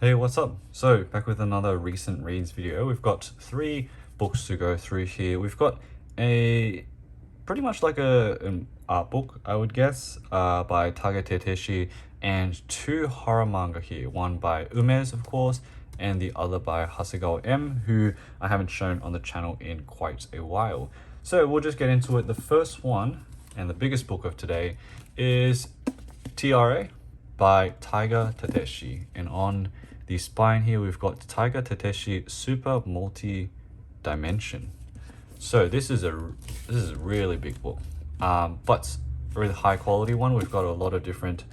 Hey, what's up? So, back with another recent reads video. We've got three books to go through here. We've got a pretty much like an art book, I would guess, by Tateishi, and two horror manga here. One by Umezz, of course, and the other by Hasegawa M, who I haven't shown on the channel in quite a while. So we'll just get into it. The first one, and the biggest book of today, is TRA by Taiga Tateishi, and on the spine here we've got Taiga Tateishi Super Multi-Dimension. So this is a really big book, but a really high quality one. We've got a lot of different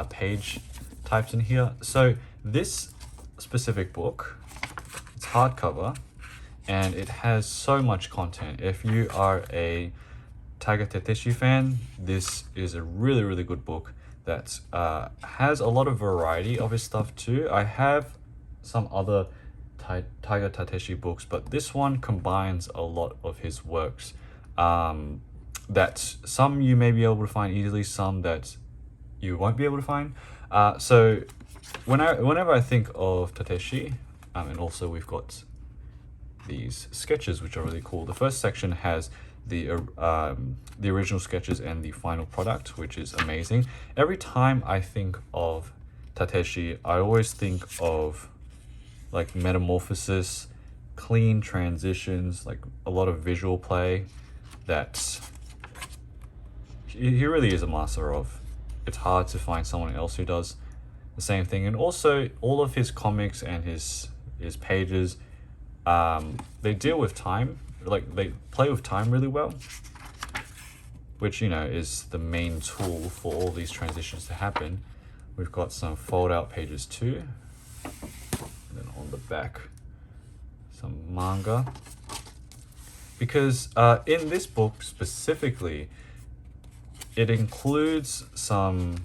page types in here. So this specific book, it's hardcover, and it has so much content. If you are a Taiga Tateishi fan, this is a really good book that has a lot of variety of his stuff too. I have some other Taiga Tateishi books, but this one combines a lot of his works that some you may be able to find easily, some that you won't be able to find. So whenever I think of Tateishi, and also we've got these sketches which are really cool. The first section has the original sketches and the final product, which is amazing. Every time I think of Tateishi, I always think of like metamorphosis, clean transitions, like a lot of visual play that he really is a master of. It's hard to find someone else who does the same thing. And also all of his comics and his pages, they deal with time, like they play with time really well, which, you know, is the main tool for all these transitions to happen. We've got some fold out pages too, and then on the back some manga, because in this book specifically it includes some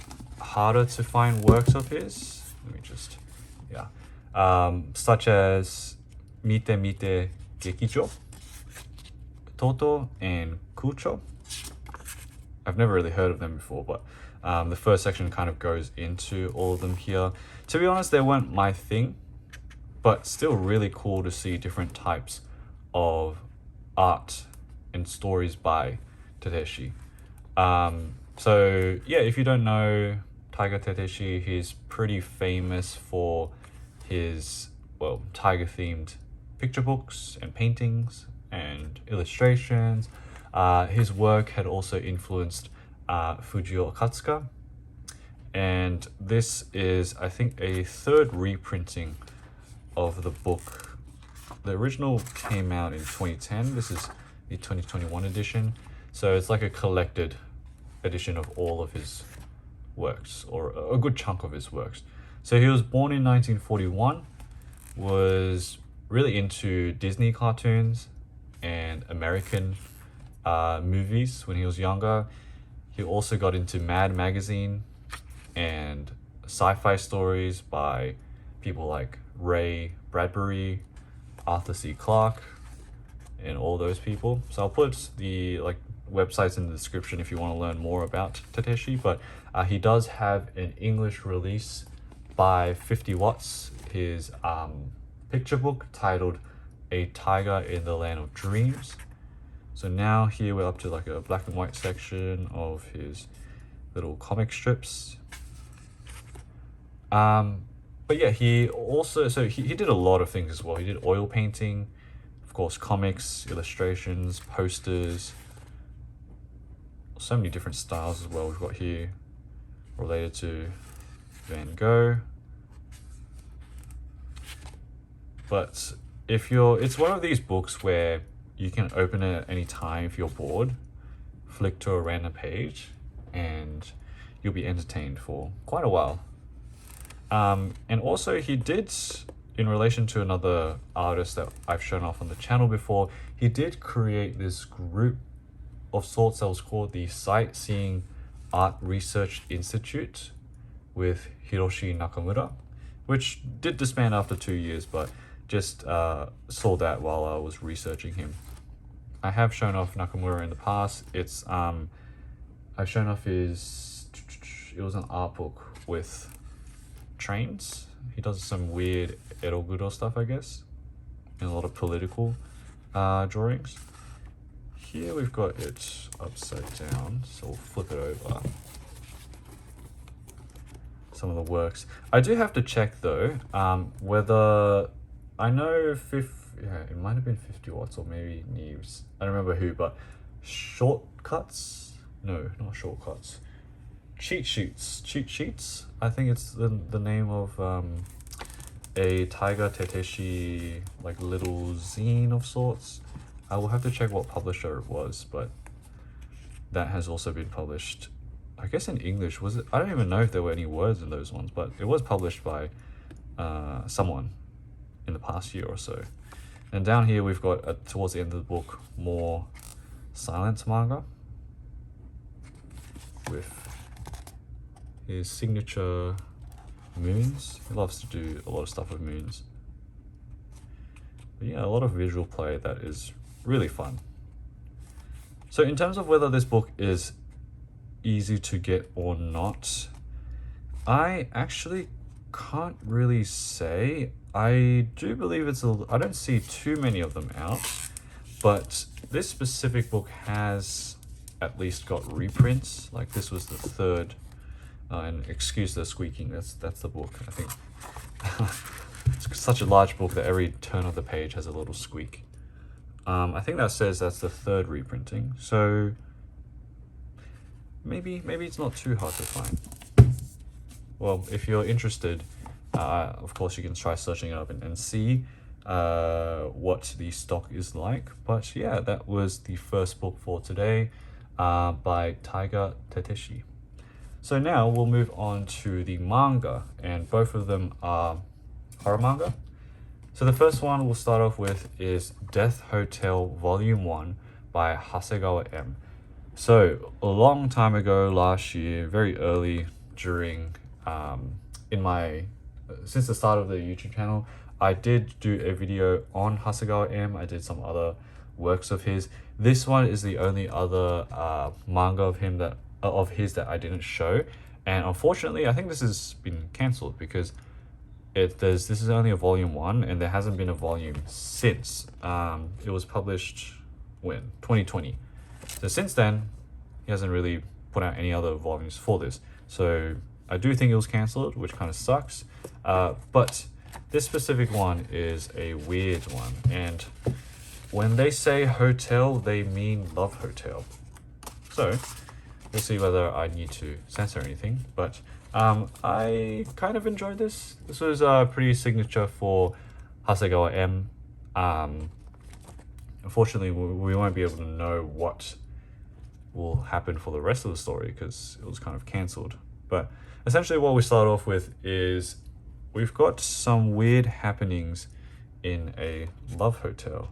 harder to find works of his. Let me just, such as Mite Mite Gekijo, Toto, and Kucho. I've never really heard of them before, but the first section kind of goes into all of them here. To be honest, they weren't my thing, but still really cool to see different types of art and stories by Tateishi. So yeah, if you don't know Taiga Tateishi, he's pretty famous for his, well, tiger themed picture books and paintings and illustrations. His work had also influenced Fujio Akatsuka, and this is, I think, a third reprinting of the book. The original came out in 2010. This is the 2021 edition, so it's like a collected edition of all of his works, or a good chunk of his works. So he was born in 1941, was really into Disney cartoons and American movies when he was younger. He also got into Mad magazine and sci-fi stories by people like Ray Bradbury, Arthur C. Clarke, and all those people. So I'll put the websites in the description if you want to learn more about Tateishi. But he does have an English release by 50 Watts, his picture book titled A Tiger in the Land of Dreams. So now here we're up to like a black and white section of his little comic strips. But yeah, he also, so he did a lot of things as well. He did oil painting, of course, comics, illustrations, posters, so many different styles as well we've got here related to Van Gogh. But if it's one of these books where you can open it at any time if you're bored, flick to a random page, and you'll be entertained for quite a while. And also he did, in relation to another artist that I've shown off on the channel before, he did create this group of sorts that was called the Sightseeing Art Research Institute with Hiroshi Nakamura, which did disband after 2 years, but just saw that while I was researching him. I have shown off Nakamura in the past. It's I've shown off his, it was an art book with trains, He does some weird eroguro stuff, I guess, and a lot of political drawings. Here we've got it upside down, so we'll flip it over. Some of the works. I do have to check though, whether I know it might have been 50 watts or maybe Neves. I don't remember who, but shortcuts? No, not shortcuts. Cheat sheets. I think it's the name of a Taiga Tateishi like little zine of sorts. I will have to check what publisher it was, but that has also been published, I guess in English. Was it? I don't even know if there were any words in those ones, but it was published by someone in the past year or so. And down here we've got towards the end of the book more silent manga with his signature moons. He loves to do a lot of stuff with moons. But yeah, a lot of visual play that is really fun. So in terms of whether this book is easy to get or not, I actually can't really say. I do believe I don't see too many of them out, but this specific book has at least got reprints. Like this was the third, and excuse the squeaking, that's the book, I think. It's such a large book that every turn of the page has a little squeak. I think that says that's the third reprinting, so maybe it's not too hard to find. Well, if you're interested, of course you can try searching it up and see what the stock is like. But yeah, that was the first book for today by Taiga Tateishi. So now we'll move on to the manga, and both of them are horror manga. So the first one we'll start off with is Death Hotel Volume 1 by Hasegawa M. So a long time ago last year, very early during since the start of the YouTube channel, I did do a video on Hasegawa M. I did some other works of his. This one is the only other manga of his that I didn't show, and unfortunately I think this has been cancelled because this is only a volume 1 and there hasn't been a volume since. It was published when 2020, so since then he hasn't really put out any other volumes for this, so I do think it was cancelled, which kind of sucks. But this specific one is a weird one, and when they say hotel they mean love hotel, so we'll see whether I need to censor anything. But I kind of enjoyed this. This was pretty signature for Hasegawa M. Unfortunately, we won't be able to know what will happen for the rest of the story because it was kind of cancelled. But essentially what we start off with is we've got some weird happenings in a love hotel,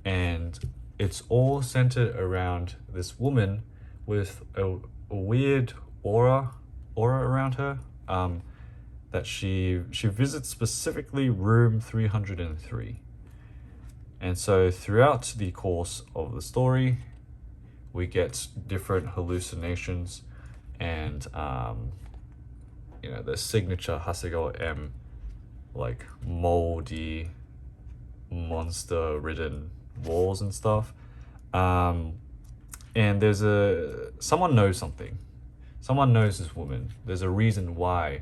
and it's all centered around this woman with a weird aura around her, that she visits specifically room 303. And so throughout the course of the story we get different hallucinations and the signature Hasegawa M, like moldy monster ridden walls and stuff. And there's someone knows something. Someone knows this woman. There's a reason why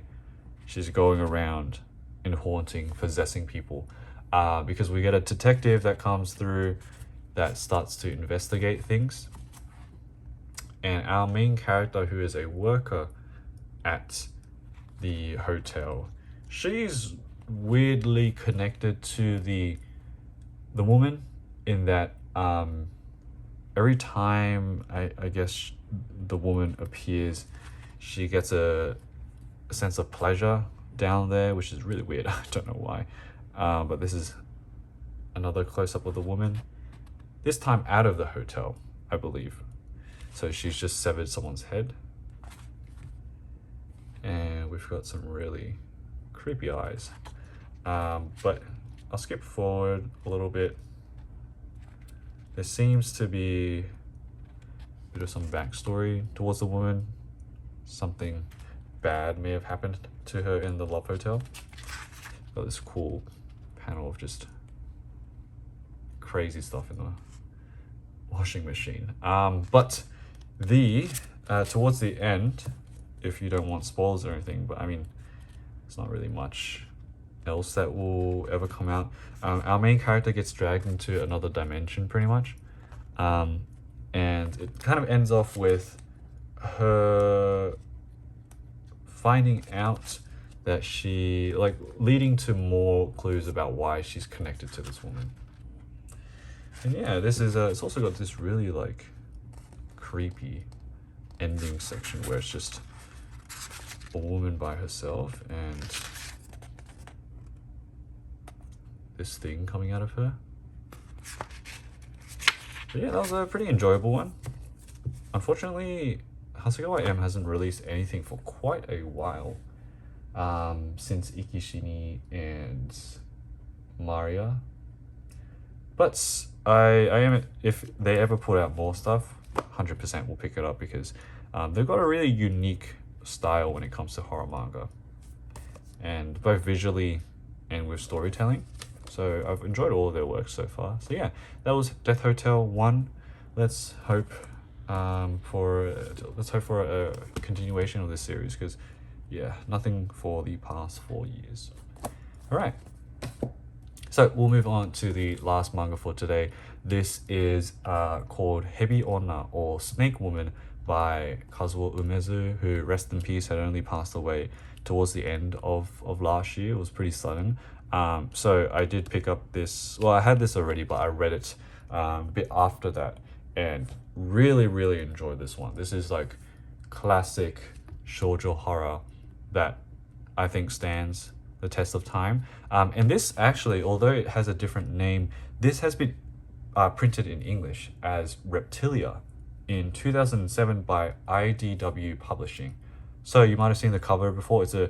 she's going around and haunting, possessing people. Because we get a detective that comes through that starts to investigate things. And our main character, who is a worker at the hotel, she's weirdly connected to the woman in that every time I guess the woman appears, she gets a sense of pleasure down there, which is really weird. I don't know why. But this is another close-up of the woman, this time out of the hotel, I believe. So she's just severed someone's head. And we've got some really creepy eyes. But I'll skip forward a little bit. There seems to be a bit of some backstory towards the woman. Something bad may have happened to her in the Love Hotel. Got this cool panel of just crazy stuff in the washing machine. But the towards the end, if you don't want spoilers or anything, but I mean, it's not really much else that will ever come out. Our main character gets dragged into another dimension pretty much, and it kind of ends off with her finding out that she, like, leading to more clues about why she's connected to this woman. And yeah, this is it's also got this really like creepy ending section where it's just a woman by herself and this thing coming out of her. But yeah, that was a pretty enjoyable one. Unfortunately, Hasegawa M hasn't released anything for quite a while, since Ikishini and Maria. But I am, if they ever put out more stuff, 100% will pick it up because they've got a really unique style when it comes to horror manga, and both visually and with storytelling. So I've enjoyed all of their work so far. So yeah, that was Death Hotel 1. Let's hope for a continuation of this series, because yeah, nothing for the past 4 years. All right, so we'll move on to the last manga for today. This is called Hebi Onna, or Snake Woman, by Kazuo Umezu, who, rest in peace, had only passed away towards the end of last year. It was pretty sudden. So I did pick up this, well, I had this already, but I read it a bit after that and really enjoyed this one. This is like classic shoujo horror that I think stands the test of time. And this actually, although it has a different name, this has been printed in English as Reptilia in 2007 by IDW Publishing. So you might have seen the cover before. It's an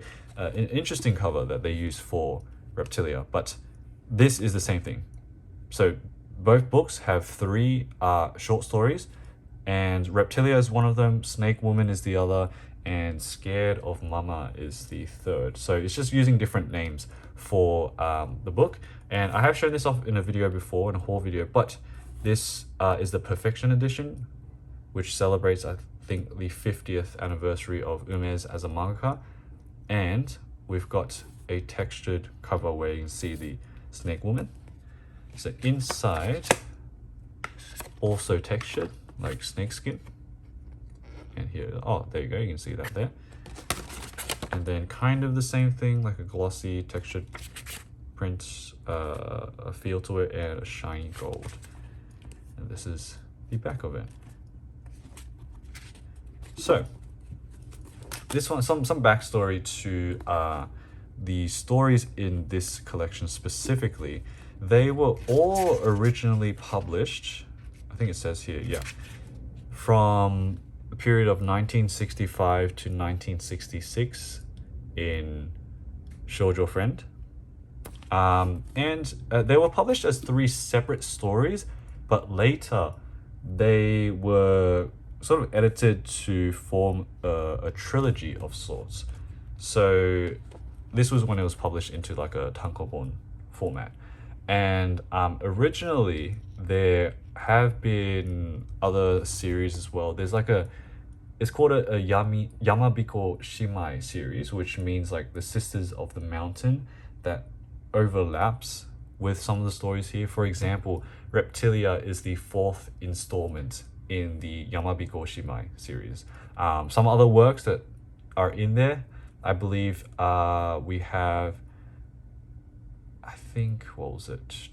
interesting cover that they use for Reptilia, but this is the same thing. So both books have 3 short stories, and Reptilia is one of them, Snake Woman is the other, and Scared of Mama is the third. So it's just using different names for the book. And I have shown this off in a video before, in a haul video, but this is the Perfection Edition, which celebrates, I think, the 50th anniversary of Umezz as a mangaka. And we've got a textured cover where you can see the Snake Woman. So inside, also textured, like snake skin. And here, oh, there you go, you can see that there. And then kind of the same thing, like a glossy textured print, a feel to it, and a shiny gold. And this is the back of it. So this one, some backstory to the stories in this collection specifically. They were all originally published, I think it says here, yeah, from the period of 1965 to 1966 in Shoujo Friend. And they were published as 3 separate stories, but later they were sort of edited to form a trilogy of sorts. So this was when it was published into like a tankobon format. And originally there have been other series as well. There's like it's called a Yamabiko Shimai series, which means like the Sisters of the Mountain, that overlaps with some of the stories here. For example, Reptilia is the 4th installment in the Yamabiko Shimai series. Some other works that are in there, I believe we have, I think, what was it?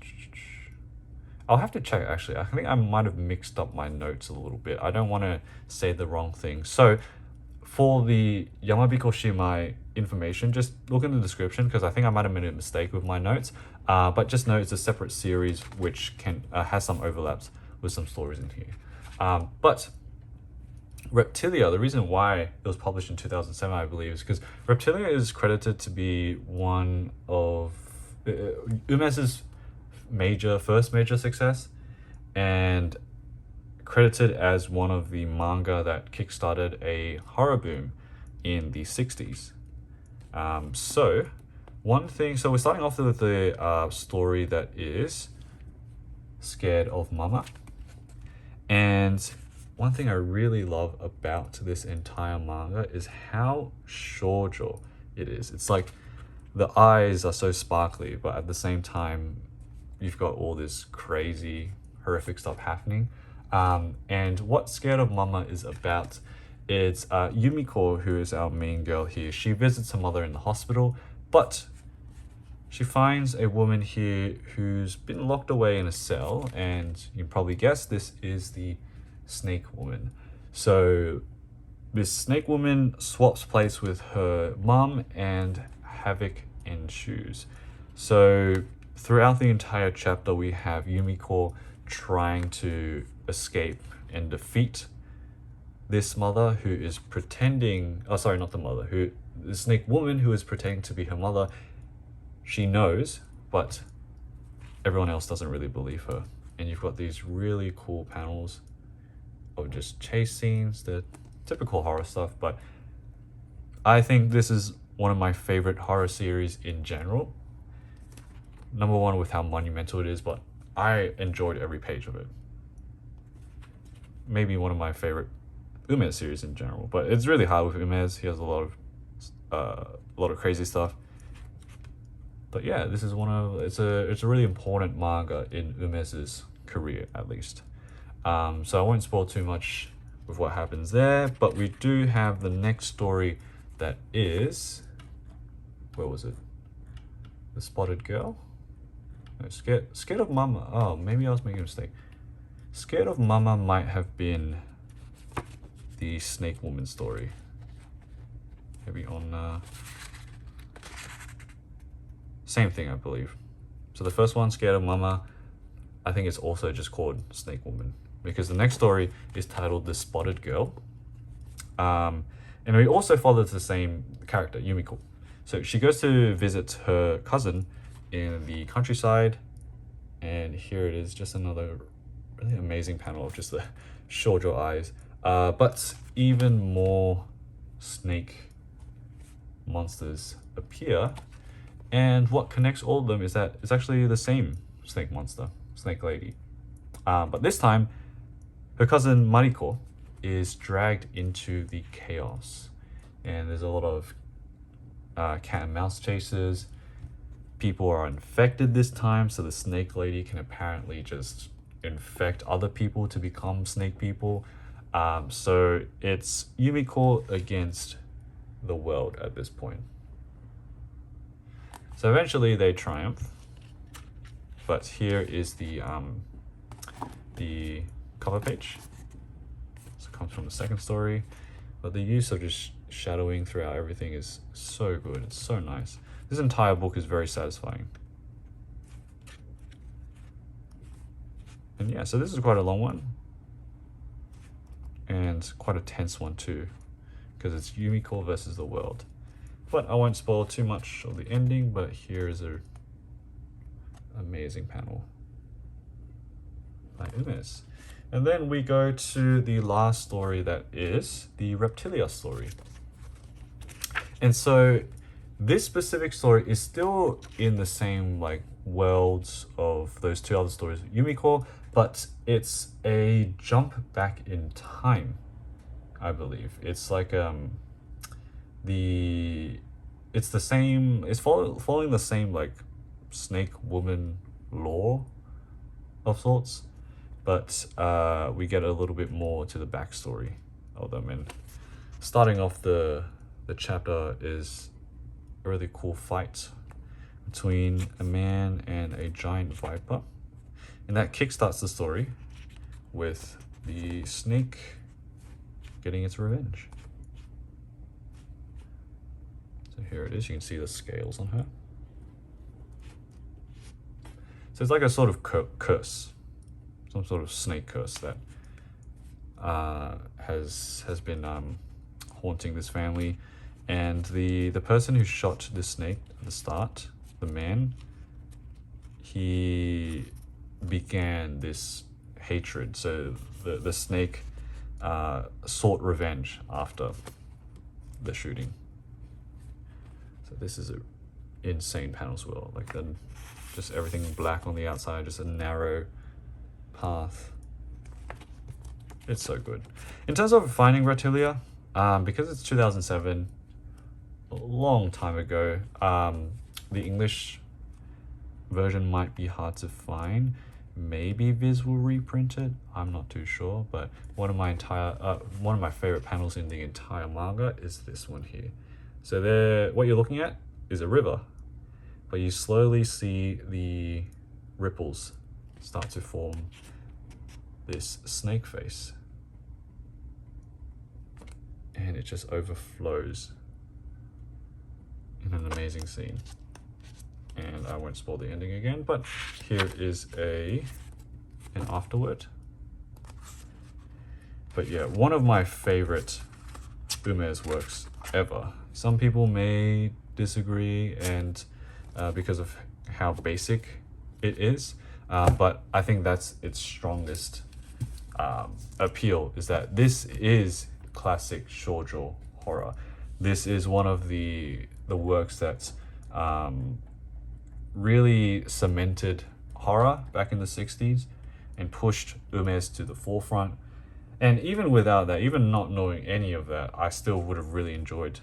I'll have to check actually. I think I might have mixed up my notes a little bit. I don't want to say the wrong thing. So for the Yamabiko Shimai information, just look in the description, because I think I might have made a mistake with my notes. But just know it's a separate series which can has some overlaps with some stories in here. But Reptilia, the reason why it was published in 2007, I believe, is because Reptilia is credited to be one of Umezz's first major success, and credited as one of the manga that kickstarted a horror boom in the 60s. So one thing, so we're starting off with the story that is Scared of Mama. And one thing I really love about this entire manga is how shoujo it is. It's like the eyes are so sparkly, but at the same time, you've got all this crazy, horrific stuff happening. And what Scared of Mama is about, it's Yumiko, who is our main girl here. She visits her mother in the hospital, but she finds a woman here who's been locked away in a cell, and you can probably guess this is the Snake Woman. So this Snake Woman swaps place with her mum, and havoc ensues. So throughout the entire chapter, we have Yumiko trying to escape and defeat this mother who is pretending, oh sorry, not the mother, who the Snake Woman who is pretending to be her mother. She knows, but everyone else doesn't really believe her. And you've got these really cool panels of just chase scenes, the typical horror stuff, but I think this is one of my favorite horror series in general. Number one with how monumental it is, but I enjoyed every page of it. Maybe one of my favorite Umezz series in general, but it's really hard with Umezz. He has a lot of crazy stuff. But yeah, this is it's a really important manga in Umezz's career, at least. So I won't spoil too much with what happens there, but we do have the next story that is, where was it? The Spotted Girl? No, Scared of Mama. Oh, maybe I was making a mistake. Scared of Mama might have been the Snake Woman story. Maybe on same thing, I believe. So the first one, Scared of Mama, I think it's also just called Snake Woman, because the next story is titled The Spotted Girl. And we also follow the same character, Yumiko. So she goes to visit her cousin in the countryside, and here it is, just another really amazing panel of just the shoujo eyes. But even more snake monsters appear. And what connects all of them is that it's actually the same snake monster, Snake Lady. But this time, her cousin Mariko is dragged into the chaos. And there's a lot of cat and mouse chases. People are infected this time, so the Snake Lady can apparently just infect other people to become snake people. So it's Yumiko against the world at this point. So eventually they triumph, but here is the cover page. So it comes from the second story, but the use of just shadowing throughout everything is so good. It's so nice. This entire book is very satisfying. And yeah, so this is quite a long one, and quite a tense one too, because it's Yumiko versus the world. But I won't spoil too much of the ending, but here is an amazing panel by Umezz. And then we go to the last story, that is the Reptilia story. And so this specific story is still in the same like worlds of those two other stories, Yumiko, but it's a jump back in time, I believe. It's like it's the same, it's following the same like snake woman lore of sorts, but we get a little bit more to the backstory of them. And starting off the chapter is a really cool fight between a man and a giant viper, and that kickstarts the story with the snake getting its revenge. So here it is, you can see the scales on her. So it's like a sort of curse, some sort of snake curse that has been haunting this family. And the person who shot the snake at the start, the man, he began this hatred. So the snake sought revenge after the shooting. So this is a insane panel as well. Like just everything black on the outside, just a narrow path. It's so good. In terms of finding Reptilia, because it's 2007, a long time ago, the English version might be hard to find. Maybe Viz will reprint it. I'm not too sure, but one of my favorite panels in the entire manga is this one here. So there, what you're looking at is a river, but you slowly see the ripples start to form this snake face, and it just overflows in an amazing scene. And I won't spoil the ending again, but here is an afterword. But yeah, one of my favorite Umezz works ever. Some people may disagree, and because of how basic it is, but I think that's its strongest appeal, is that this is classic shoujo horror. This is one of the works that's really cemented horror back in the 60s and pushed Umezz to the forefront. And even without that, even not knowing any of that, I still would have really enjoyed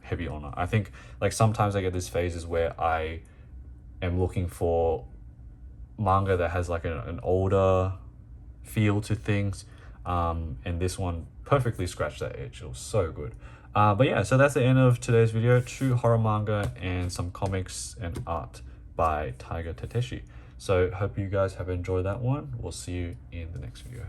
Heavy Honor. I think like sometimes I get these phases where I am looking for manga that has like an older feel to things, and this one perfectly scratched that itch. It was so good. But yeah, so that's the end of today's video. 2 horror manga and some comics and art by Tateishi. So hope you guys have enjoyed that one. We'll see you in the next video.